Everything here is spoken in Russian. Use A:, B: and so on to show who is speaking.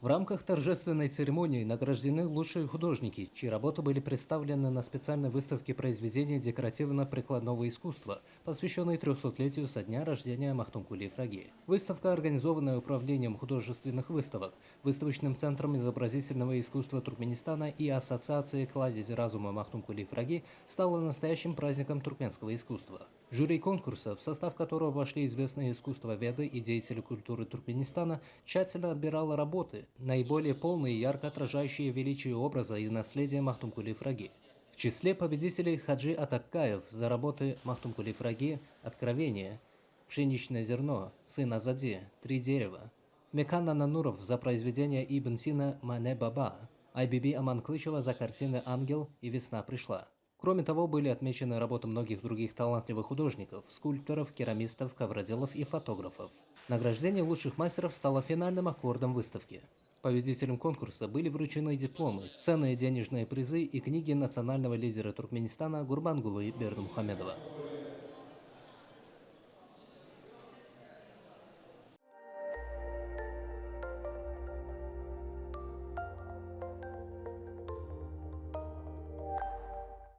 A: В рамках торжественной церемонии награждены лучшие художники, чьи работы были представлены на специальной выставке произведений декоративно-прикладного искусства, посвященной 300-летию со дня рождения Махтумкули Ифраги. Выставка, организованная Управлением художественных выставок, Выставочным центром изобразительного искусства Туркменистана и Ассоциацией кладези разума Махтумкули Ифраги, стала настоящим праздником туркменского искусства. Жюри конкурса, в состав которого вошли известные искусствоведы и деятели культуры Туркменистана, тщательно отбирало работы, наиболее полные и ярко отражающие величие образа и наследия Махтумкули Ифраги. В числе победителей Хаджи Атаккаев за работы Махтумкули Ифраги «Откровение», «Пшеничное зерно», «Сын Азади», «Три дерева», Мекан Нануров за произведение Ибн Сина «Мане Баба», Айбиби Аманклычева за картины «Ангел» и «Весна пришла». Кроме того, были отмечены работы многих других талантливых художников, скульпторов, керамистов, ковроделов и фотографов. Награждение лучших мастеров стало финальным аккордом выставки. Победителям конкурса были вручены дипломы, ценные денежные призы и книги национального лидера Туркменистана Гурбангулы Бердымухамедова.